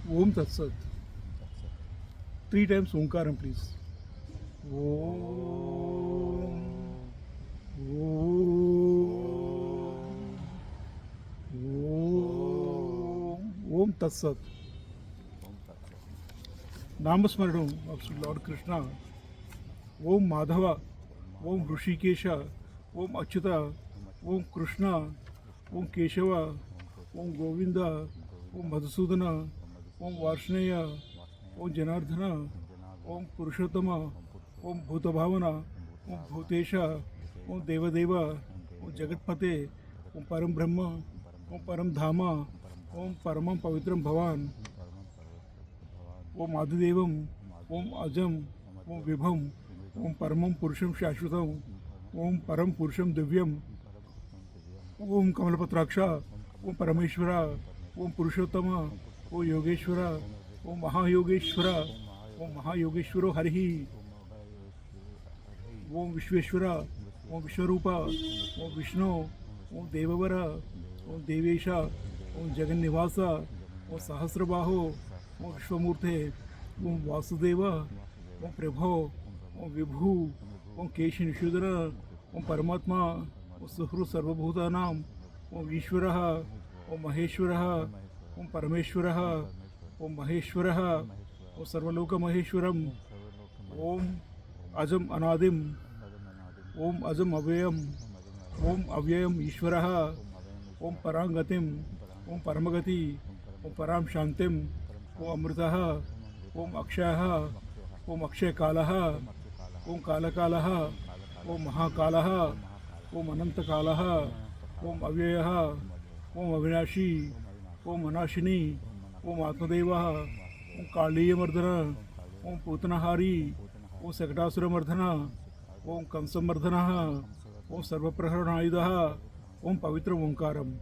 Om Tat Sat. 3 times Omkaram, please. Om. Om. Om. Om Tat Sat. Namasmaranam of Lord Krishna. Om Madhava. Om Rishikesha. Om Achyuta. Om Krishna. Om Keshava. Om Govinda. Om Madhusudana. Om Varshnaya. Om Janardhana. Om Purushottama. Om Bhutabhavana. Om Bhutesha. Om Devadeva. Om Jagatpate. Om Param Brahma. Om Param Dhama. Om Paramam Pavitram Bhavan. Om Adidevam. Om Ajam. Om Vibham. Om Paramam Purusham Shashvatam. Om Param Purusham Divyam. Om Kamalapatraksha. Om Parameshwara. Om Purushottama. Om Yogeshwara. Om Mahayogeshwara. Om Mahayogeshwaro Harihi. Om Vishweshwara. Om Vishwarupa. Om Vishnu. Om Devavara. Om Devesha. Om Jagannivasa. Om Sahasrabaho. Om Vishwamurte. Om Vasudeva. Om Prabho. Om Vibhu. Om Keshinishudara. Om Paramatma. Om Suhru Sarvabhutanam. Om Ishvaraha. Om Maheshwaraha. Om Parameshwaraha. Om Maheshwaraha. Om Sarvaloka Maheshwaram. Om Ajam Anadim. Om Ajam Avyayam. Om Avyayam Ishvaraha. Om Parangatim. Om Paramagati. Om Param Shantim. Om Amritaha. Om Akshayaha. Om Akshay Kalaha. Om Kalakalaha. Om Mahakalaha. Om Anantakalaha. Om Avyayaha. Om Avinashi. Om Anashini. Om Atmadevaha. Om Kaliyamardana. Om Putanahari. Om Sakatasura Mardhana. Om Kamsamardhanaha. Om Sarvapraharanayudaha. Om Pavitra Omkaram.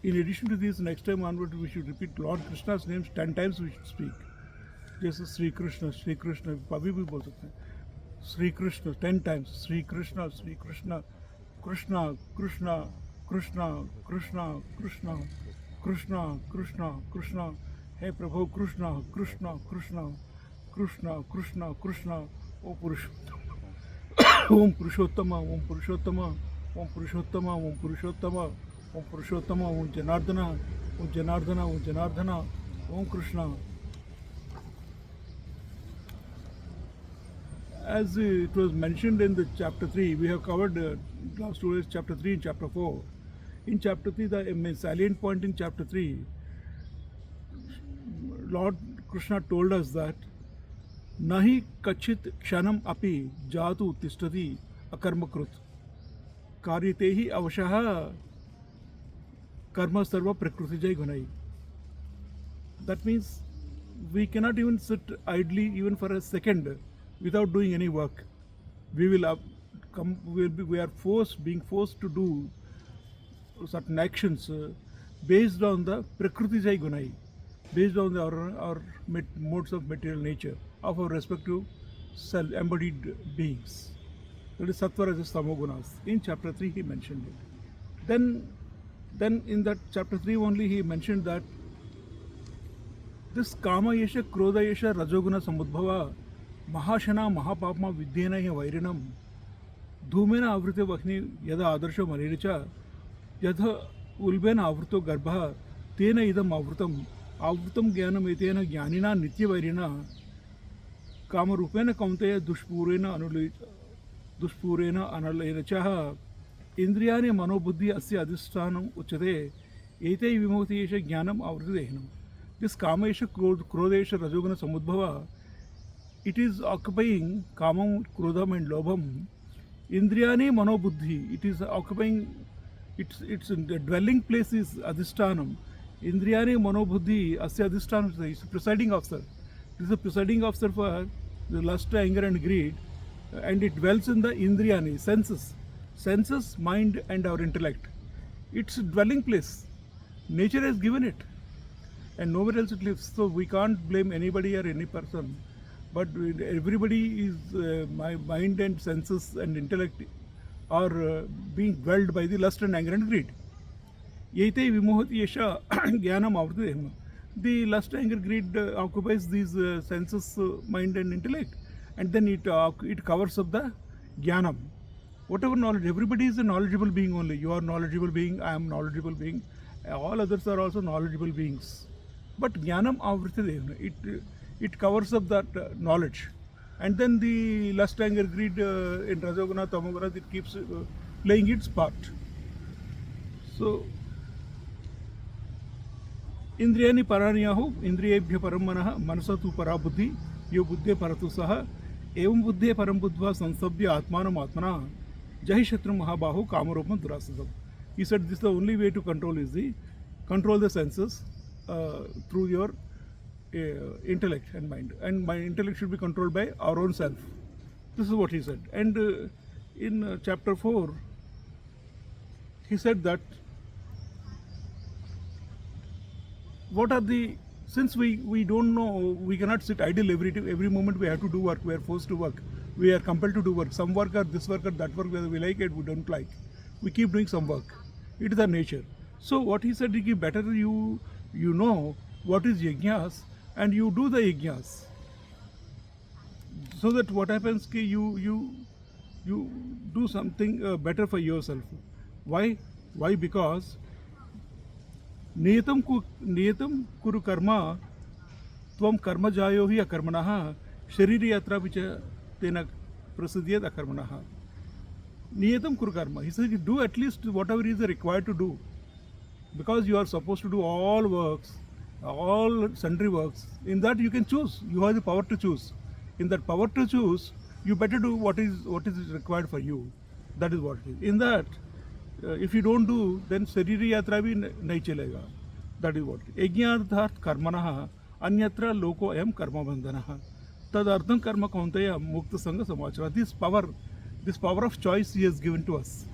In addition to this, next time onward we should repeat Lord Krishna's names 10 times we should speak. जैसे श्री कृष्ण अभी भी बोल सकते हैं Shri Krishna 10 times Shri Krishna Krishna Krishna Krishna Krishna Krishna Krishna Krishna hey Prabhu Krishna Krishna Krishna Krishna Krishna Krishna Om Purushottam Om Purushottam Om Purushottam Om Purushottam Om Purushottam Om Purushottam Om Janardan Om Janardan Om Janardan Om Krishna. As it was mentioned in the chapter 3, we have covered last 2 days chapter 3 and chapter 4. In chapter 3, the salient point in chapter 3, Lord Krishna told us that nahi kachit kshanam api jatu tishtati akarmakrut karyatehi avashaha karma sarva prakrutijay gunai. That means we cannot even sit idly even for a second without doing any work. We will we are being forced to do certain actions based on the prakrutijay gunai, based on our modes of material nature of our respective embodied beings. That is sattva, rajas, tamo gunas. In chapter 3 he mentioned it. Then in that chapter 3 only he mentioned that this kama yesha krodha yesha rajoguna samudbhava महाशना महापापमा विद्येन हि वैरिणम धूमेन आवृते वह्नि यदा आदर्शो मलेन च यथ उल्बेन आवृतो गर्भः तेन इदम् आवृतं ज्ञानम् एतेन ज्ञानिना नित्यवैरिणा कामरूपेण कौन्तेय दुष्पूरेण अनलेन च इंद्रियाणि मनोबुद्धि अस्य अधिष्ठानम् उच्यते एते विमुक्ति एष ज्ञानम् आवृतदेहिनम्. दिस कामेश क्रोधेश रजोगुण समुद्भव, it is occupying kamam, krodham and lobham. Indriyani manobuddhi, it is occupying, its the dwelling place is adhishtanam. Indriyani manobuddhi asya adhishtanam is the presiding officer. It is the presiding officer for the lust, anger and greed, and it dwells in the indriyani, senses, mind and our intellect. Its dwelling place. Nature has given it and nowhere else it lives. So we can't blame anybody or any person. But everybody is mind and senses and intellect or being dwelled by the lust and anger and greed. Yete vimohati yesha jnanam avrtadeham. The lust, anger, greed occupies these senses, mind and intellect, and then it covers up the jnanam. Whatever knowledge, everybody is a knowledgeable being only. You are knowledgeable being, I am knowledgeable being, all others are also knowledgeable beings. But jnanam avritadevna, it covers up that knowledge. And then the lust, anger, greed in Rajoguna, Tamoguna, it keeps playing its part. So, इंद्रियाणि पराण्याहु इंद्रियेभ्य परम मनः मनसा तु परा बुद्धि यो बुद्धे परतु सह एवं बुद्धे परम बुद्ध्वा संसभ्य आत्मानम आत्मना जहि शत्रु महाबाहु कामरूपम दुरासदम. He said this is the only way to control is the control the senses through your intellect and mind, and my intellect should be controlled by our own self. This is what he said. And in chapter 4 he said that what are the, since we don't know, we cannot sit idle every moment. We have to do work, we are forced to work, we are compelled to do work, some work or this work or that work, whether we like it, we don't like, we keep doing some work. It is our nature. So what he said, is better you know what is yajnas and you do the yajnas, so that what happens ki you do something better for yourself. Why? Because नियतम कुरु कर्म त्वम कर्म जायो ही अकर्मणः शरीर यात्रा विच तेन प्रसिद्ध्येत अकर्मणः. नियतम कुरु कर्म, he says do at least whatever is required to do, because you are supposed to do all works, all sundry works. In that you can choose, you have the power to choose. In that power to choose, you better do what is required for you. That is what it is. In that if you don't do, then शरीर यात्रा भी नहीं चलेगा. That is what. यज्ञार्थात् कर्मणः अन्यत्र लोको अयं कर्मबन्धनः तदर्थं कर्म कौन्तेय मुक्त संग समाचार. This power of choice he has given to us.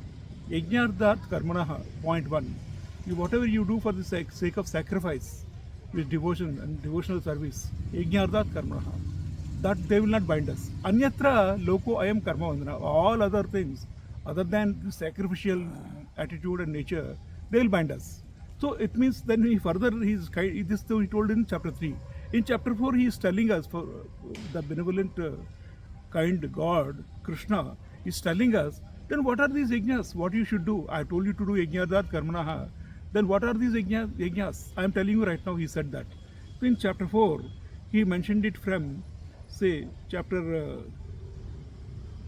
यज्ञार्थात् कर्मणः, point 1. Whatever you do for the sake of sacrifice, with devotion and devotional service, यज्ञार्थात् कर्मणः, that they will not bind us. Anyatra loko ayam karma bandhana. All other things other than the sacrificial attitude and nature, they will bind us. So it means then he told in chapter 3. In chapter 4 he is telling us, for the benevolent kind God Krishna is telling us, then what are these yajnas, what you should do. I told you to do yajnadat karmanaha. Then what are these yajnas? I am telling you right now, he said that. So in chapter 4 he mentioned it from, say, chapter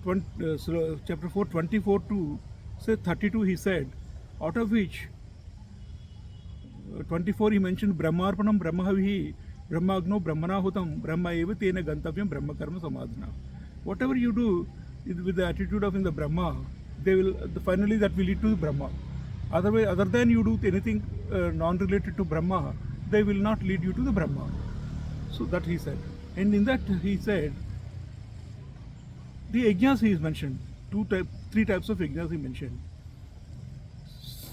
4 24 to say 32. He said, out of which 24 he mentioned brahmarpanam brahmahavihi brahmagno brahmanahutam brahma eva tena gantavyam brahma karma samadhana. Whatever you do with the attitude of in the Brahma, they will finally that will lead to Brahma. Otherwise, other than you do anything non-related to Brahma, they will not lead you to the Brahma. So that he said. And in that he said, the yajnas he is mentioned, three types of yajnas he mentioned.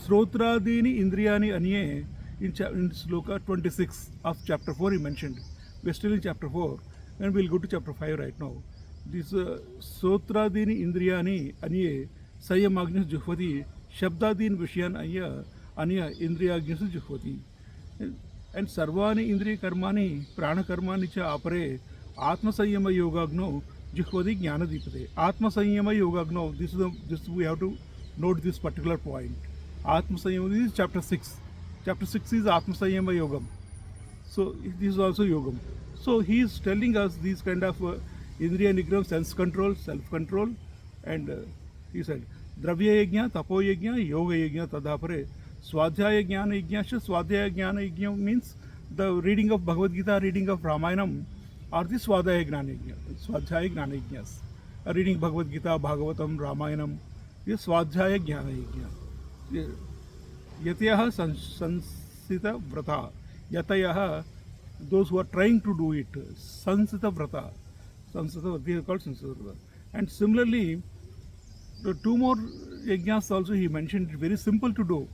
Srotradini Indriyani Anye in sloka 26 of chapter 4 he mentioned. We are still in chapter 4 and we will go to chapter 5 right now. This Srotradini Indriyani Anye Sayamagnis Juhvati Shabdadin Vishyan Anya Indriyagnis Juhvati. And Sarvani Indriya Karmani Prana Karmani Cha Apare Atma Sayama Yogagno Juhvati Jnana Dipate. Atma Sayama Yogagno, this we have to note this particular point. Atma Sayama, this is chapter 6. Chapter 6 is Atma Sayama Yogam. So this is also Yogam. So he is telling us these kind of Indriya Nigram, sense control, self-control, and he said, Dravya Yajna, Tapo Yajna, Yoga Yajna, Tadapare, Swadhyaya Jnana Yajna. Swadhyaya Jnana Yajna means the reading of Bhagavad Gita, reading of Ramayanam, or the Swadhyaya Jnana Yajna. Swadhyaya Jnana Yajnas. Reading Bhagavad Gita, Bhagavatam, Ramayanam, this Swadhyaya Jnana Yajna. Yatayaha Sansita Vrata. Yatayaha, those who are trying to do it, Sansita Vrata. They are called Sansita Vrata. And similarly, the two more yajnas also he mentioned, very simple to do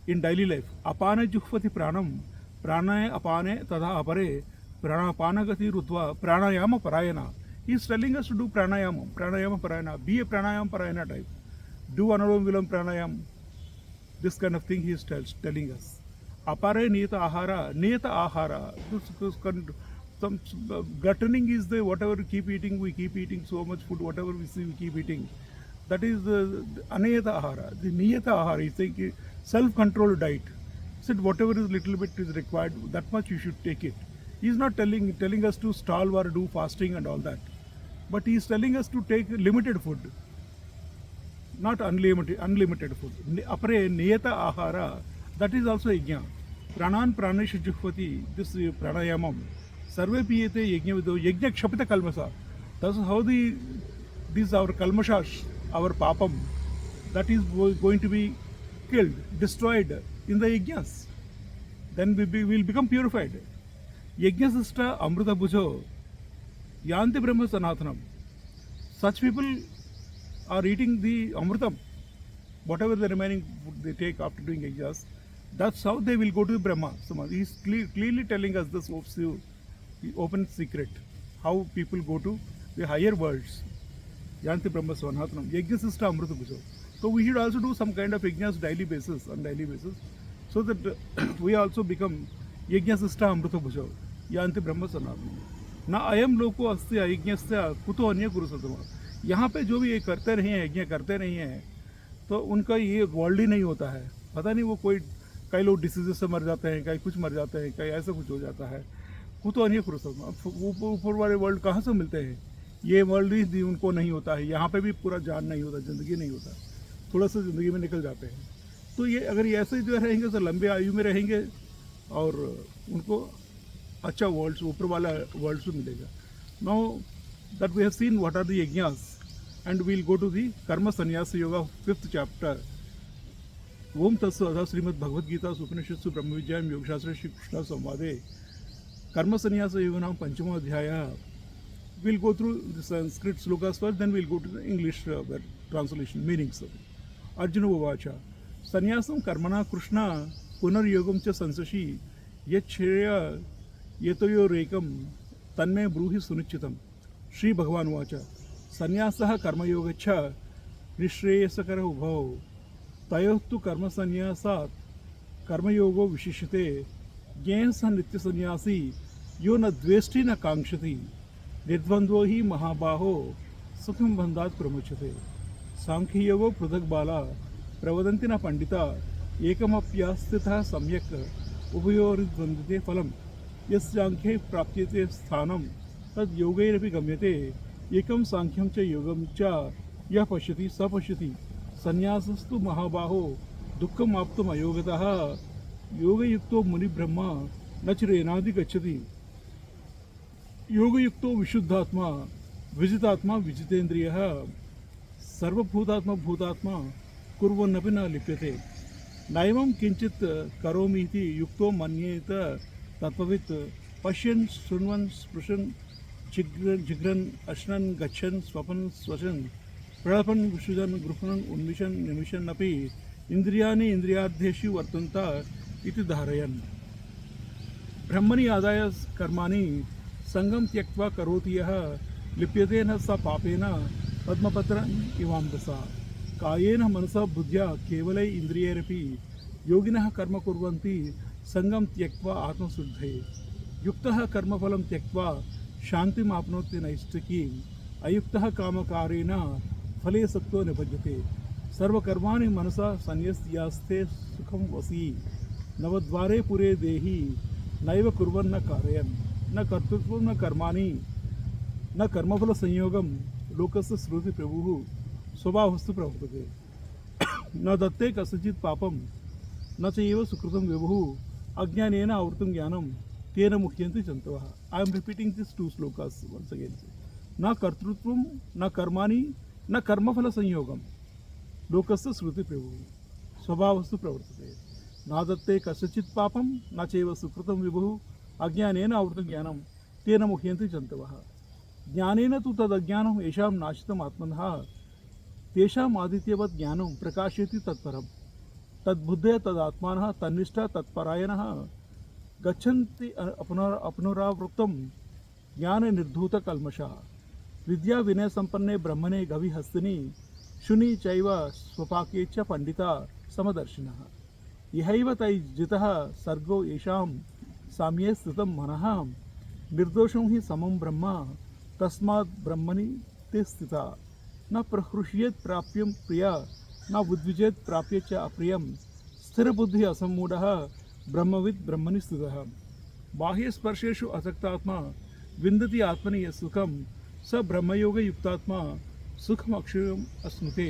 in daily life. Apane juhvati pranam, pranaye apane tadha apare, pranapana gati rutva, pranayama parayana. He is telling us to do pranayama parayana, be a pranayama parayana type. do Anulom Vilom Pranayam. This kind of thing he is telling us. Apare niyata ahara, some gluttony is the whatever we keep eating so much food, whatever we see, we keep eating. That is the anayata ahara, the niyata ahara. He's saying self-controlled diet. He said whatever is little bit is required, that much you should take it. He's not telling us to starve or do fasting and all that, but he's telling us to take limited food, not unlimited food. Apare niyata ahara, that is also yajna. Pranan praneshu juhvati, this pranayamam. Sarve piyate yajna vido, yajna kshapita kalmasa. That's how these our kalmashas, our papam, that is going to be killed, destroyed in the yajnas. Then we will become purified. Yajna sista amruta bhujo, yanti brahma sanathanam. Such people are eating the amrutam, whatever the remaining food they take after doing yajnas. That's how they will go to Brahma. He is clearly telling us this open secret, how people go to the higher worlds. Yanti Brahma Svanathanam. Yajna Sista Amruta Bhujo. So we should also do some kind of yajnas on daily basis, so that we also become Yajna Sista Amruta Bhujo. Yanti Brahma Svanathanam. Na ayam loko asti yajnasya kuto anya kuru satama. यहाँ पे जो भी ये करते रहे हैं, यज्ञ करते नहीं हैं, तो उनका ये वर्ल्ड ही नहीं होता है. पता नहीं वो कई लोग डिसीजेस से मर जाते हैं, कई कुछ मर जाते हैं, कई ऐसा कुछ हो जाता है. कुतो अन्य ऊपर वाले वर्ल्ड कहाँ से मिलते हैं? ये वर्ल्ड ही उनको नहीं होता है. यहाँ पे भी पूरा जान नहीं होता, ज़िंदगी नहीं होता, थोड़ा सा ज़िंदगी में निकल जाते हैं. तो ये अगर ये ऐसे जो रहेंगे तो लंबे आयु में रहेंगे और उनको अच्छा वर्ल्ड, ऊपर वाला वर्ल्ड से मिलेगा. Now that we have seen what are the yajnas, and we'll go to the Karma Sannyasa Yoga 5th chapter. Om Tatsu Adha Srimad Bhagavad Gita Upanishadsu Brahma Vidyayam Yoga Shastra Shri Krishna Samvade Karma Sannyasa Yoga Nam Panchama Adhyaya. We'll go through the Sanskrit slokas first, then we'll go to the English translation, meanings of it. Arjuna Uvacha Sannyasam Karmana Krishna Punar Yogam Cha Sansashi Yachreya Yetoyo Rekam Tanme Bruhi Sunichitam. Shri भगवान watch संन्यासः कर्मयोगच्छ निःश्रेयसकर उभौ तयोस्तु कर्म संन्यासात् कर्मयोगो विशिष्यते ज्ञेयः स नित्यसंन्यासी यो न द्वेष्टि न कांक्षति निर्द्वन्द्वो हि महाबाहो सुखं बन्धात् प्रमुच्यते सांख्ययोगो पृथक् बाला प्रवदन्ति न पंडिता एकमप्यास्थितः सम्यक् उभयोर्द्वन्द्वते फलं यस्यांख्ये प्राप्यते स्थानं तद योगैरपि गम्यते एकम सांख्यम च योगम च यः पश्यति स पश्यति संन्यासस्तु महाबाहो दुःखम आप्तुम अयोगतः योगयुक्तो मुनिब्रह्मा न चिरेणादि गच्छति योगयुक्तो विशुद्धात्मा विजितात्मा विजितेन्द्रियः सर्वभूतात्मा भूतात्मा कुर्वन्नपि न लिप्यते नैवं किंचित् करोमि इति युक्तो मन्येत तत्त्ववित् पश्यन् शृण्वन् स्पृशन् जिग्रन अश्नन गच्छन स्वपन स्वशन प्रलपन विसृजन गृहन उन्मिशन निमिशन अपि इंद्रियाणि इंद्रियार्थेषु वर्तन्ता इति धारयन् ब्रह्मणि आदाय कर्माणि संगम त्यक्त्वा करोति यः लिप्यते न स पापेन पद्मपत्रं इवाम्बसा कायेन मनसा बुद्ध्या केवलै इंद्रियैरपि योगिनः कर्म कुर्वन्ति संगम त्यक्त्वा आत्मशुद्धये युक्तः कर्मफलं त्यक्त्वा शांतिम आपनोति नैष्ठिकीम् अयुक्तः कामकारेण फले सक्तो निबध्यते सर्वकर्माणि मनसा संन्यस्यास्ते सुखं वसी नवद्वारे पुरे देहि नैव कुर्वन्न कारयन् न कर्तृत्वं न कर्माणि न कर्मफल संयोगं लोकस्य श्रुति प्रभुः स्वभावस्तु प्रवर्तते न दत्ते कस्यचित् पापं न चैव सुकृतं विभुः अज्ञानेन आवृतं ज्ञानं तेन मुह्यन्ति जन्तवः. I am repeating these two slokas once again. न कर्तृत्वं न कर्माणि न कर्मफल संयोगं लोकस्य श्रुति प्रभुः स्वभावस्तु प्रवर्तते न दत्ते कस्यचित् पापं न चैव सुकृतं विभुः अज्ञानेन आवृतं ज्ञानं तेन मुह्यन्ति जन्तवः. ज्ञानेन तु तदज्ञानं येषां नाशितम् आत्मनः तेषाम् आदित्यवत् ज्ञानं प्रकाशयति तत्परं तद्बुद्धया तदात्मानः तन्निष्ठा तत्परायणः गच्छन्ति अपनुरावृत्तं ज्ञान निर्धूत कल्मषः विद्या विनय संपन्ने ब्रह्मणे गवि हस्तिनि शुनि चैव स्वपाके च पंडिता समदर्शिनः इहैव तैर्जितः सर्गो येषां साम्ये स्थितं मनः निर्दोषं हि समं ब्रह्म तस्मात् ब्रह्मणि ते स्थिता न प्रहृष्येत् प्राप्यं प्रिया न उद्विजेत् प्राप्य च अप्रियं स्थिरबुद्धि असम्मूढः ब्रह्मविद् ब्रह्मणि स्थितः बाह्यस्पर्शेषु असक्तात्मा विन्दति आत्मनि यत् सुखं स ब्रह्मयोगयुक्तात्मा सुखमक्षयम् अश्नुते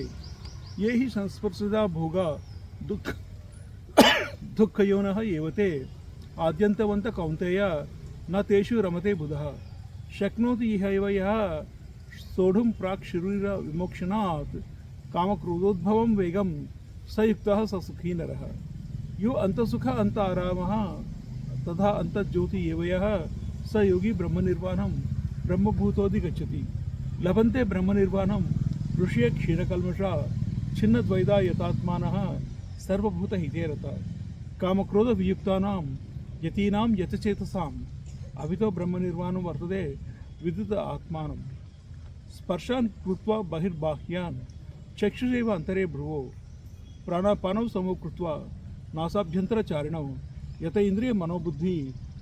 ये हि संस्पर्शिता भोगा दुःख दुःखयोनः एव ते आद्यन्तवन्त कौन्तेय न तेषु रमते बुधः शक्नोति इह एव यः सोढुं प्राक् शरीर विमोक्षणात् कामक्रोधोद्भवं वेगं स युक्तः स सुखी नरः यो अन्तसुख अन्त आरामः तथा अन्तज्योति एव यः स योगी ब्रह्मनिर्वाणं ब्रह्मभूतोऽधिगच्छति लभन्ते ब्रह्मनिर्वाणं ऋषय क्षीरकल्मषा छिन्नद्वैधा यतात्मानः सर्वभूतहिते रता कामक्रोधवियुक्तानां यतीनां यतचेतसाम् अभितो ब्रह्मनिर्वाणं वर्तते विदित आत्मानं स्पर्शान् कृत्वा बहिर्बाह्यान् चक्षुषैव अन्तरे भ्रुवो प्राणापानौ समो कृत्वा नासाभ्यन्तरचारिणौ यत इन्द्रिय मनोबुद्धि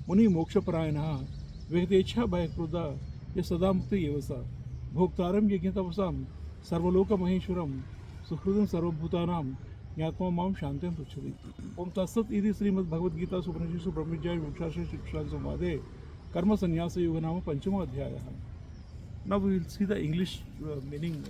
मुनि मोक्षपरायणः वेदेच्छा भयक्रोध ये सदा मुक्ति एव स भोक्तारं यज्ञतपसां सर्वलोकमहेश्वरं सुहृदं सर्वभूतानां ज्ञात्वा मां शान्तिं पृच्छति ओम तत्सत् इति श्रीमद्भगवद्गीतासु उपनिषत्सु ब्रह्मविद्यायां मोक्षाश्रय शिक्षासंवादे कर्मसन्न्यासयोगो नाम पंचमो अध्यायः. Now we will see the English meaning.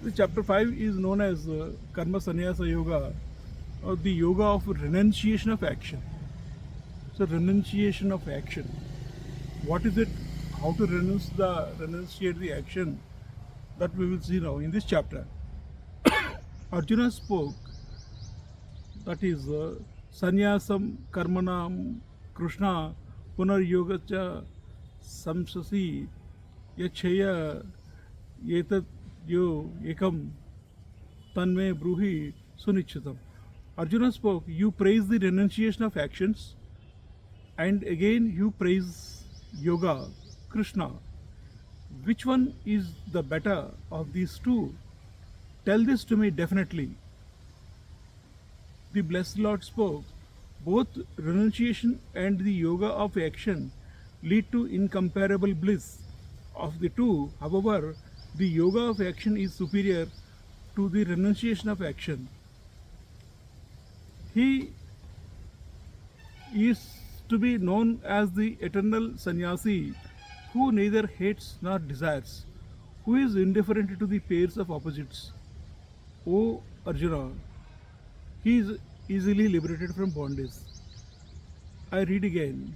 The chapter 5 is known as Karma Sannyasa Yoga, or the yoga of renunciation of action. So renunciation of action. What is it? How to renunciate the action? That we will see now in this chapter. Arjuna spoke, that is sannyasam karmanam krishna punar yoga cha samsasi yachaya yetat yo ekam tanme bruhi sunichitam. Arjuna spoke, you praise the renunciation of actions and again you praise yoga, Krishna. Which one is the better of these two? Tell this to me definitely. The Blessed Lord spoke, both renunciation and the yoga of action lead to incomparable bliss. Of the two, however, the yoga of action is superior to the renunciation of action. He is to be known as the eternal sannyasi who neither hates nor desires, who is indifferent to the pairs of opposites. O Arjuna, he is easily liberated from bondage. I read again.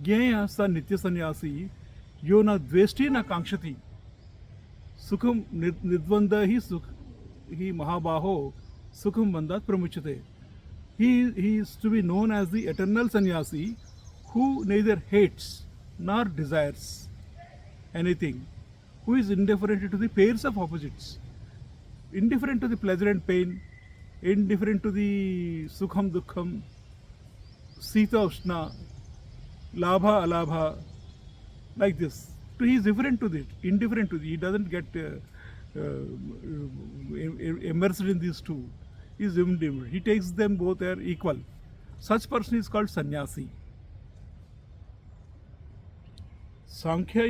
Jnaya sa nitya sannyasi yo na dveshti na kankshati sukham nidvanda hi mahabaho sukham bandat pramuchate. He is to be known as the eternal sannyasi who neither hates nor desires anything, who is indifferent to the pairs of opposites, indifferent to the pleasure and pain, indifferent to the sukham dukkham, sita ushna, labha alabha, like this. He is indifferent to it. He doesn't get immersed in these two. He is indifferent. He takes them both as equal. Such person is called sannyasi. Sankhya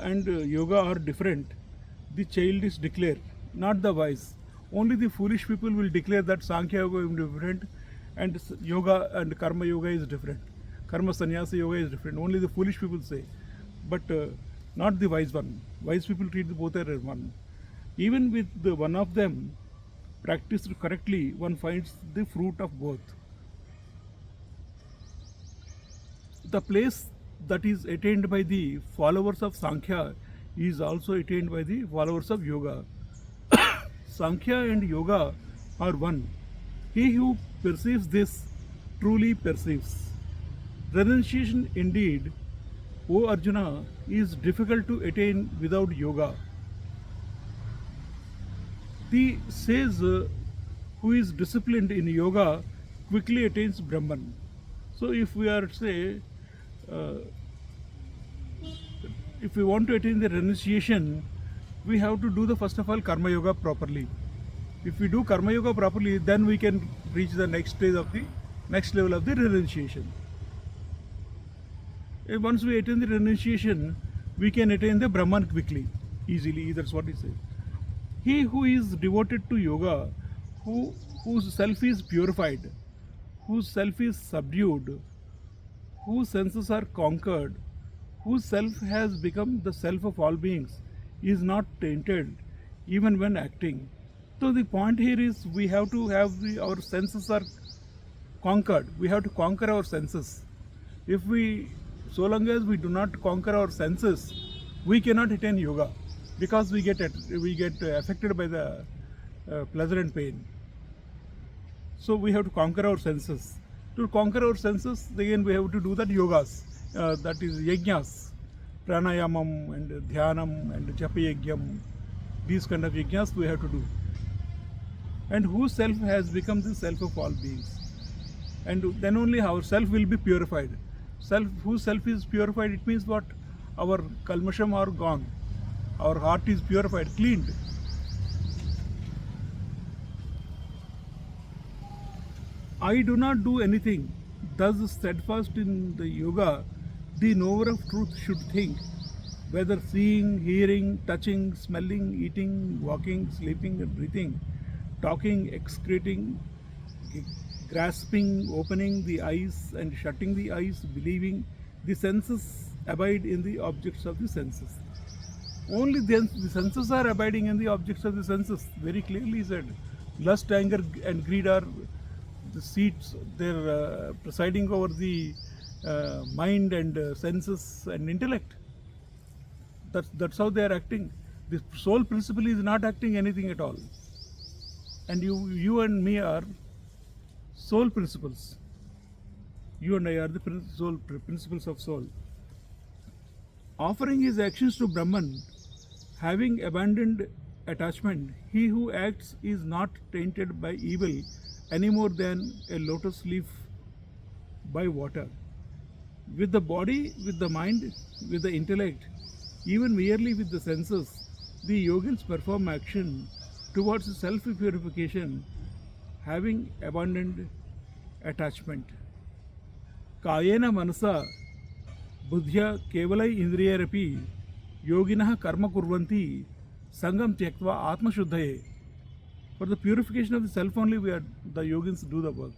and yoga are different. The child is declared, not the wise. Only the foolish people will declare that Sankhya yoga is different and yoga and karma yoga is different. Karma sannyasa yoga is different. Only the foolish people say, but not the wise one. Wise people treat both as one. Even with the one of them practiced correctly, one finds the fruit of both. The place that is attained by the followers of Sankhya is also attained by the followers of yoga. Sankhya and yoga are one. He who perceives this truly perceives. Renunciation indeed, O Arjuna, is difficult to attain without yoga. The says who is disciplined in yoga quickly attains Brahman. So if we are say uh, if we want to attain the renunciation, we have to do the first of all karma yoga properly. If we do karma yoga properly, then we can reach the next stage of the next level of the renunciation. And once we attain the renunciation, we can attain the Brahman quickly, easily. That's what he says. He who is devoted to yoga, whose self is purified, whose self is subdued, whose senses are conquered, whose self has become the self of all beings, is not tainted even when acting. So the point here is we have to have our senses are conquered. We have to conquer our senses. If we, so long as we do not conquer our senses, we cannot attain yoga because we get affected by the pleasure and pain. So we have to conquer our senses. To conquer our senses, again we have to do that yogas, that is yajnas, pranayamam and dhyanam and japa yajnam. These kind of yajnas we have to do. And whose self has become the self of all beings. And then only our self will be purified. Whose self is purified, it means what? Our kalmasham are gone. Our heart is purified, cleaned. I do not do anything. Thus steadfast in the yoga, the knower of truth should think, whether seeing, hearing, touching, smelling, eating, walking, sleeping and breathing, talking, excreting, grasping, opening the eyes and shutting the eyes, believing, the senses abide in the objects of the senses. Only then the senses are abiding in the objects of the senses. Very clearly said. Lust, anger and greed are the seats. They're presiding over the mind and senses and intellect. That's how they are acting. The soul principle is not acting anything at all. And you and me are soul principles. You and I are the principles of soul. Offering his actions to Brahman, having abandoned attachment, he who acts is not tainted by evil any more than a lotus leaf by water. With the body, with the mind, with the intellect, even merely with the senses, the yogins perform action towards self-purification, having abandoned attachment. Kayena manasa buddhya kevalai indriyarapi yoginah karma kurvanti sangam tyaktva atma shuddhaye. For the purification of the self only the yogins do the work.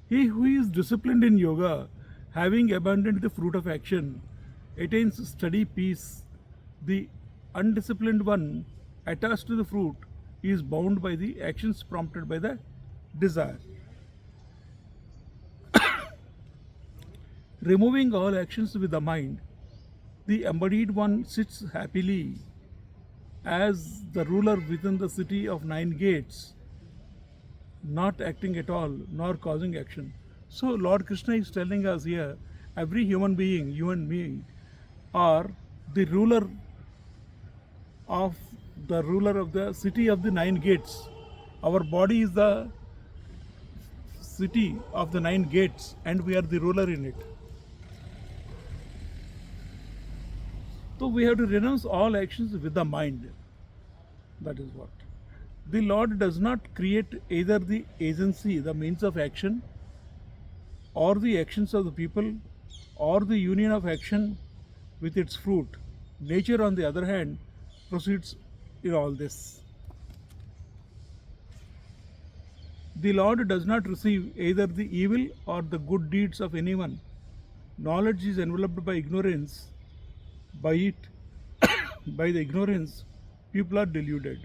He who is disciplined in yoga, having abandoned the fruit of action, attains steady peace. The undisciplined one, attached to the fruit, is bound by the actions prompted by the desire. Removing all actions with the mind, the embodied one sits happily as the ruler within the city of 9 gates, not acting at all, nor causing action. So Lord Krishna is telling us here, every human being, you and me, are the ruler of the city of the 9 gates. Our body is the city of the 9 gates and we are the ruler in it. So we have to renounce all actions with the mind. That is what. The Lord does not create either the agency, the means of action, or the actions of the people, or the union of action with its fruit. Nature, on the other hand, proceeds in all this. The Lord does not receive either the evil or the good deeds of anyone. Knowledge is enveloped by ignorance. By it, by the ignorance, people are deluded.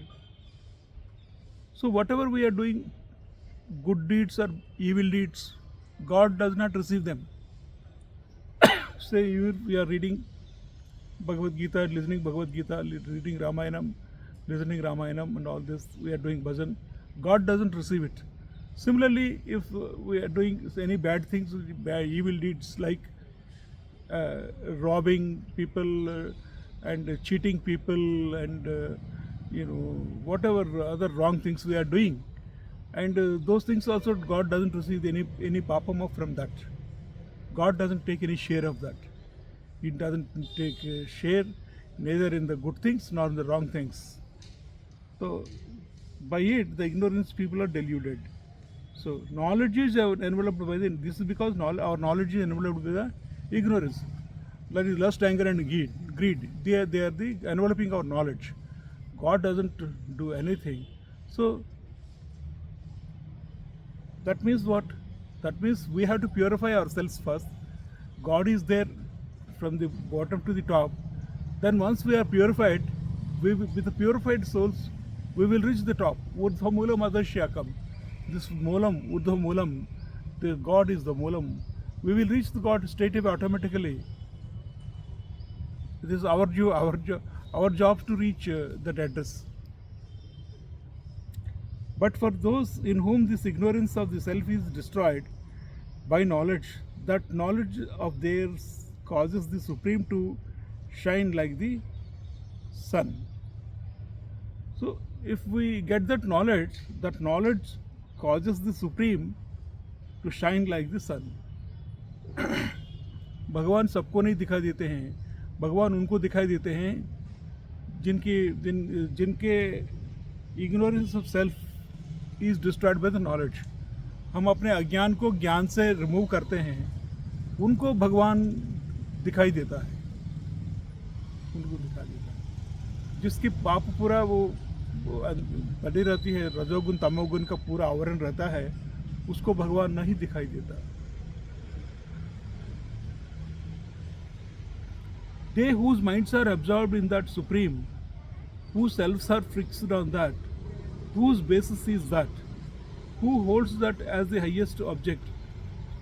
So whatever we are doing, good deeds or evil deeds, God does not receive them. Say we are reading Bhagavad Gita, listening Bhagavad Gita, reading Ramayanam, listening Ramayanam and all this, we are doing bhajan. God doesn't receive it. Similarly, if we are doing any bad things, bad evil deeds like robbing people and cheating people and whatever other wrong things we are doing, and those things also God doesn't receive any papama from that. God doesn't take any share of that. He doesn't take a share neither in the good things nor in the wrong things. So by it, the ignorance people are deluded. So knowledge is enveloped by the. This is because our knowledge is enveloped by the ignorance. That is lust, anger, and greed. They are the enveloping our knowledge. God doesn't do anything. So that means what? That means we have to purify ourselves first. God is there from the bottom to the top. Then once we are purified, with the purified souls, we will reach the top. Urdhva moolam adashyakam. This moolam, urdhva moolam, the God is the moolam. We will reach the God straight away automatically. It is our job to reach that address. But for those in whom this ignorance of the self is destroyed by knowledge, that knowledge of theirs causes the Supreme to shine like the sun. So if we get that knowledge causes the Supreme to shine like the sun. भगवान सबको नहीं दिखाई देते हैं, भगवान उनको दिखाई देते हैं जिनके ignorance of self is destroyed by the knowledge. हम अपने अज्ञान को ज्ञान से रिमूव करते हैं, उनको भगवान दिखाई देता है, जिसकी पाप पूरा वो बनी रहती है, रजोगुण तमोगुण का पूरा आवरण रहता है, उसको भगवान नहीं दिखाई देता. They whose minds are absorbed in that Supreme, whose selves are fixed on that, whose basis is that, who holds that as the highest object,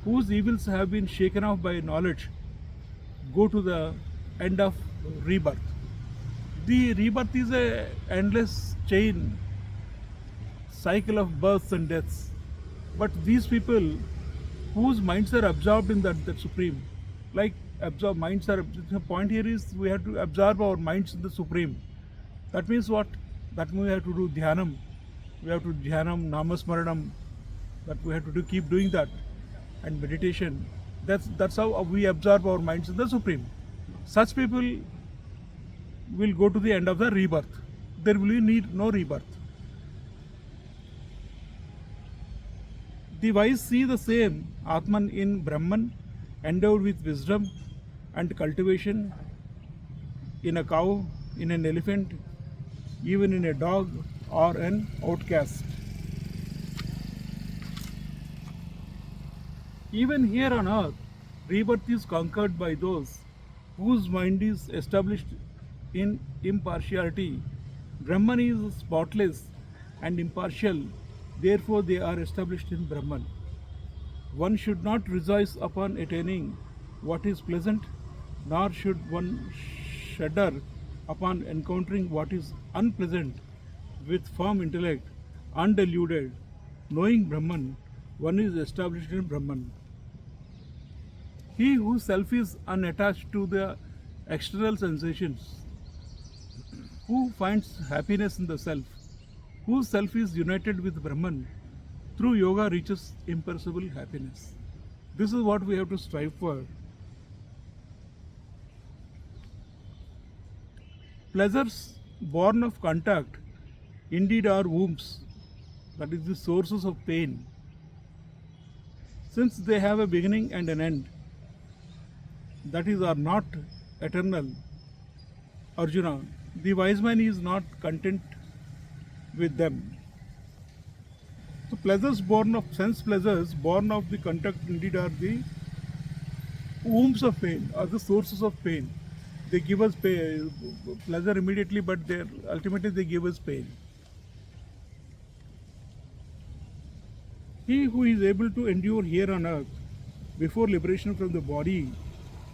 whose evils have been shaken off by knowledge, go to the end of rebirth. The rebirth is a endless chain, cycle of births and deaths. But these people whose minds are absorbed in that Supreme, like minds are, the point here is we have to absorb our minds in the Supreme. That means what? That means we have to do dhyanam. We have to dhyanam, namasmaranam. That we have to keep doing that. And meditation. That's how we absorb our minds in the Supreme. Such people will go to the end of the rebirth. There will be no rebirth. The wise see the same Atman in Brahman, endowed with wisdom and cultivation, in a cow, in an elephant, even in a dog or an outcast. Even here on earth, rebirth is conquered by those whose mind is established in impartiality. Brahman is spotless and impartial, therefore they are established in Brahman. One should not rejoice upon attaining what is pleasant, nor should one shudder upon encountering what is unpleasant. With firm intellect, undeluded, knowing Brahman, one is established in Brahman. He whose self is unattached to the external sensations, who finds happiness in the self, whose self is united with Brahman, through yoga reaches imperishable happiness. This is what we have to strive for. Pleasures born of contact indeed are wombs, that is the sources of pain. Since they have a beginning and an end, that is, are not eternal, Arjuna, the wise man is not content with them. So pleasures born of sense pleasures, born of the contact indeed are the wombs of pain, are the sources of pain. They give us pleasure immediately, but ultimately they give us pain. He who is able to endure here on earth, before liberation from the body,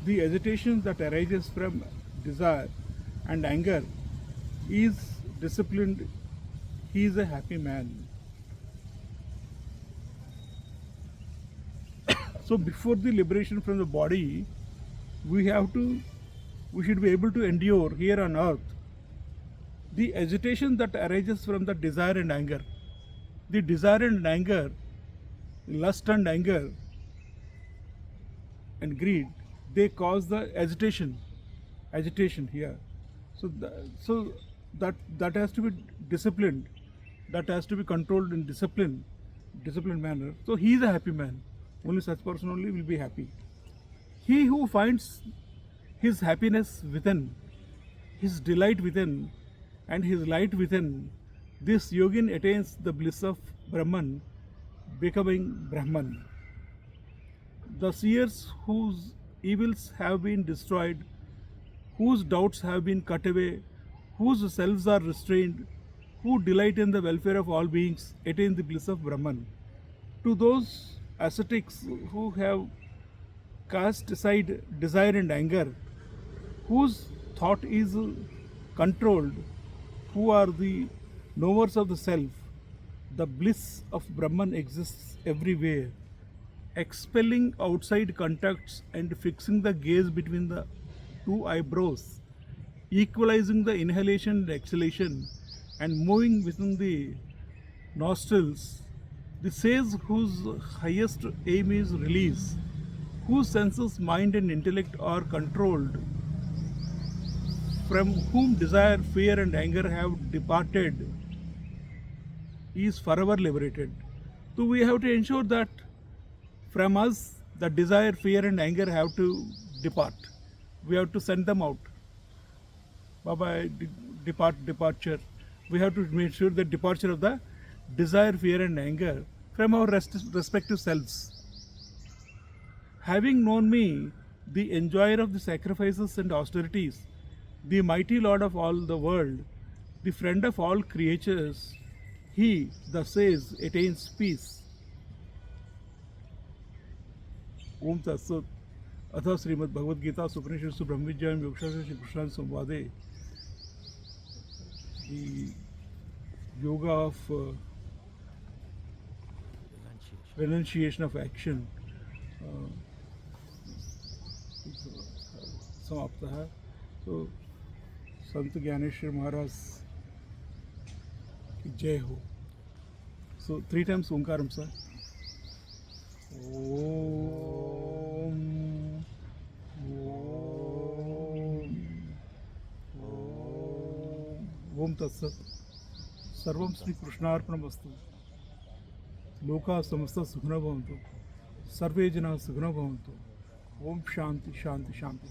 the agitation that arises from desire and anger, is disciplined. He is a happy man. So before the liberation from the body, we should be able to endure here on earth the agitation that arises from the desire and anger. The desire and anger, lust and anger and greed, they cause the agitation here. So that has to be disciplined, that has to be controlled in disciplined manner. So he is a happy man. Only such person only will be happy. He who finds his happiness within, his delight within, and his light within, this yogin attains the bliss of Brahman, becoming Brahman. The seers whose evils have been destroyed, whose doubts have been cut away, whose selves are restrained, who delight in the welfare of all beings, attain the bliss of Brahman. To those ascetics who have cast aside desire and anger, whose thought is controlled, who are the knowers of the self, the bliss of Brahman exists everywhere, expelling outside contacts and fixing the gaze between the two eyebrows, equalizing the inhalation and exhalation, and moving within the nostrils. The sage whose highest aim is release, whose senses, mind, and intellect are controlled, from whom desire, fear, and anger have departed, is forever liberated. So we have to ensure that from us the desire, fear, and anger have to depart. We have to send them out. Bye-bye, departure. We have to make sure the departure of the desire, fear, and anger from our respective selves. Having known me, the enjoyer of the sacrifices and austerities, the mighty Lord of all the world, the friend of all creatures, he, the sage, attains peace. ओम तत्सत अथ श्रीमद् भगवद गीता उपनिषत्सु ब्रह्म विद्यायां योगशास्त्रे Shri Krishna संवादे the yoga of renunciation of action समाप्त है. तो संत ज्ञानेश्वर महाराज की जय हो. So 3 times ओंकारम सर. ओम ओम ओम तत्सत. सर्वं श्री कृष्णार्पणमस्तु. लोकाः समस्ताः सुखिनो भवन्तु. सर्वे जनाः सुखिनो भवन्तु. ओम शांति शांति शांति.